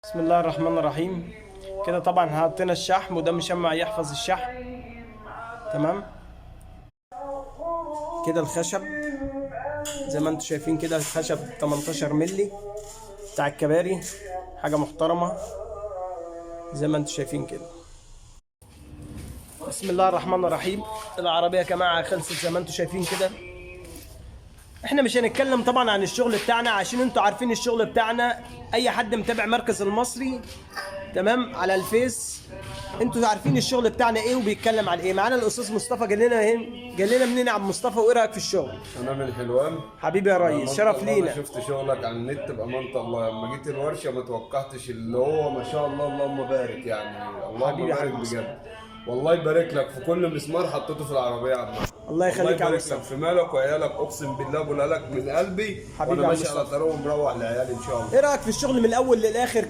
بسم الله الرحمن الرحيم. كده طبعا حطينا الشحم وده مشمع يحفظ الشحم. تمام. كده الخشب زي ما انتم شايفين، كده الخشب 18 ملي بتاع الكباري، حاجة محترمة زي ما انتم شايفين كده. بسم الله الرحمن الرحيم. العربية يا جماعة خلصت زي ما انتم شايفين كده. احنا مش هنتكلم طبعا عن الشغل بتاعنا عشان انتوا عارفين الشغل بتاعنا. اي حد متابع مركز المصري تمام على الفيس، انتوا عارفين الشغل بتاعنا ايه وبيتكلم عن ايه. معانا الاستاذ مصطفى، جالنا منين يا عم مصطفى؟ وايه رايك في الشغل؟ انا من حلوان حبيبي يا ريس، بأمانة شرف الله. انا لينا. شفت شغلك على النت بامانه الله، لما جيت الورشه ما توقعتش اللي هو ما شاء الله. اللهم بارك يعني، اللهم حبيبي يا بارك حبيبي مصطفى. بجد. والله يبارك لك في كل مسمار حطيته في العربيه يا عم. الله الله يخليك يا عم يبارك لك مصطفى. في مالك وعيالك، اقسم بالله بقولها لك من قلبي. حبيبي وانا يا عم ماشي على مصطفى. طريق ومروح لعيالي ان شاء الله. ايه رايك في الشغل من الاول للاخر؟